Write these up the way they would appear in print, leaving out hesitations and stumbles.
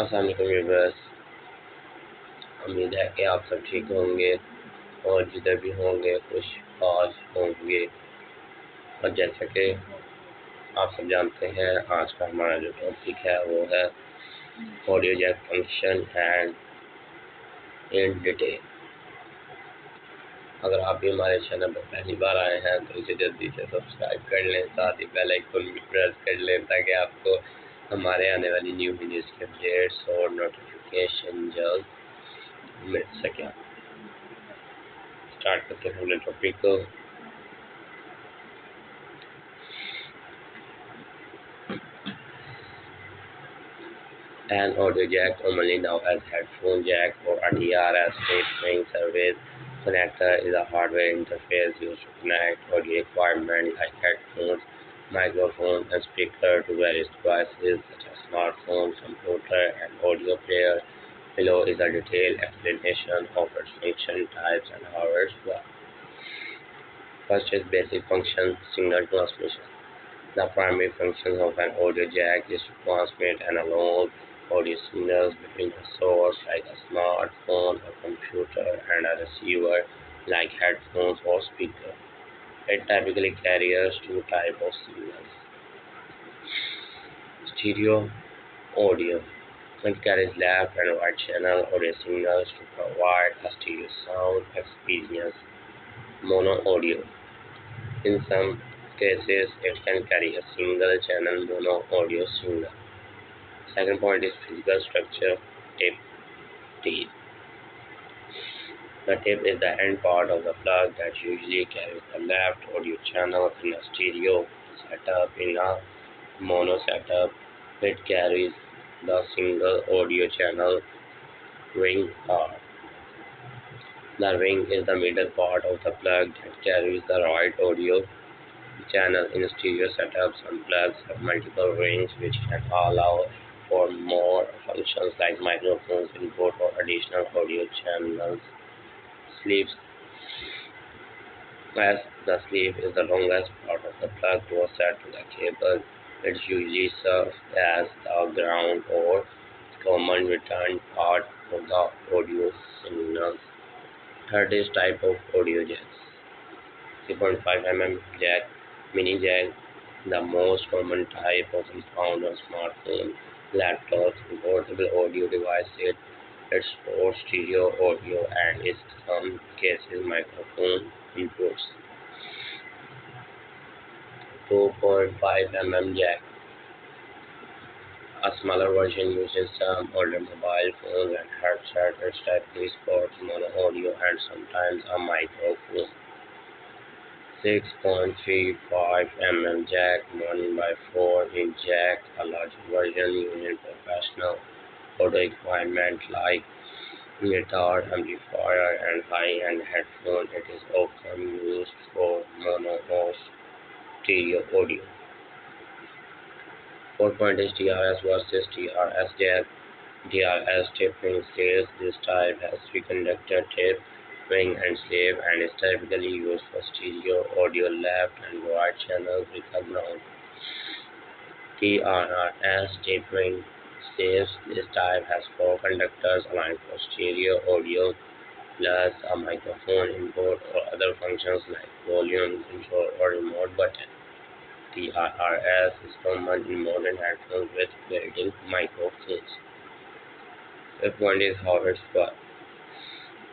अस्सलाम वालेकुम व्यूअर्स। उम्मीद है कि आप सब ठीक होंगे और जिधर भी होंगे खुशहाल होंगे। और जैसे कि आप सब जानते हैं, आज का हमारा जो टॉपिक है वो है audio jack function and in detail. अगर आप भी हमारे चैनल पर पहली बार आए हैं तो इसे जल्दी से सब्सक्राइब कर लें, साथ ही बेल आइकन भी प्रेस कर लें ताकि आपको हमारे आने वाली न्यू वीडियोस के अपडेट्स और नोटिफिकेशन जल्द मिल सकें। स्टार्ट करते हैं अपने टॉपिक को। An audio jack, commonly known as headphone jack or ADR tape string service connector, is a hardware interface used to connect audio equipment like headphones, microphones, and speakers to various devices such as smartphones, computer, and audio player. Below is a detailed explanation of its function types and how it works. First is basic function: signal transmission. The primary function of an audio jack is to transmit analog audio signals between a source like a smartphone or computer and a receiver like headphones or speaker. It typically carries two types of signals. Stereo audio. It carries left and right channel audio signals to provide a stereo sound experience. Mono audio. In some cases, it can carry a single channel mono audio signal. Second point is physical structure. Tape. Tape. The tape is the end part of the plug that usually carries the left audio channel in a stereo setup. In a mono setup, it carries the single audio channel ring R. The ring is the middle part of the plug that carries the right audio channel. In stereo setups, some plugs have multiple rings which can allow for more functions like microphones, input, or additional audio channels. Sleeves. As the sleeve is the longest part of the plug was set to the cable, it usually serves as the ground or common return part for the audio signals. Third is type of audio jacks. 3.5 mm jack, mini jack, the most common type often found on smartphones, laptops, and portable audio devices. It supports stereo audio and in some cases microphone inputs. 2.5 mm jack, a smaller version used in some older mobile phones and headsets. It typically supports mono audio and sometimes a microphone. 6.35 mm jack, 1x4 inch jack, a larger version used in professional audio equipment like guitar amplifier and high-end headphones. It is often used for mono or stereo audio. 4. Is DRS versus TRS jack. DRS tape ring says this type has three conductor tape ring and slave and is typically used for stereo audio left and right channels with a ground. TRRS tape ring says this type has four conductors aligned for stereo audio plus a microphone input or other functions like volume control or remote button. TRRS is common in modern headphones with built-in microphones. Fifth point is how it works.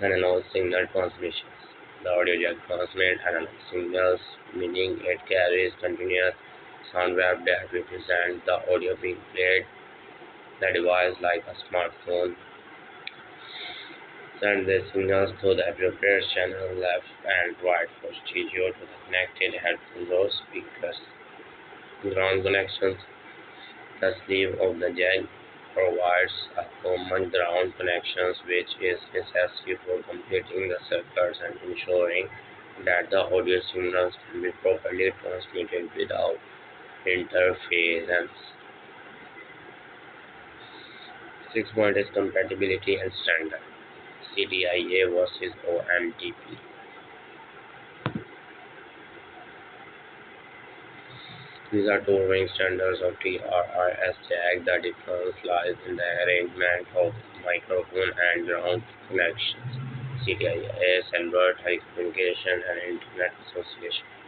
Analog signal transmissions. The audio jack transmits analog signals, meaning it carries continuous sound wave that represents the audio being played. The device, like a smartphone, sends the signals through the appropriate channel left and right for stereo to the connected headphones or speakers. Ground connections. The sleeve of the jack provides a common ground connection which is necessary for completing the circuits and ensuring that the audio signals can be properly transmitted without interference. 6. Is compatibility and standard. CDIA versus OMDP. These are two main standards of TRRS jack. The difference lies in the arrangement of microphone and ground connections. CTIA, cellular telecommunication and internet association.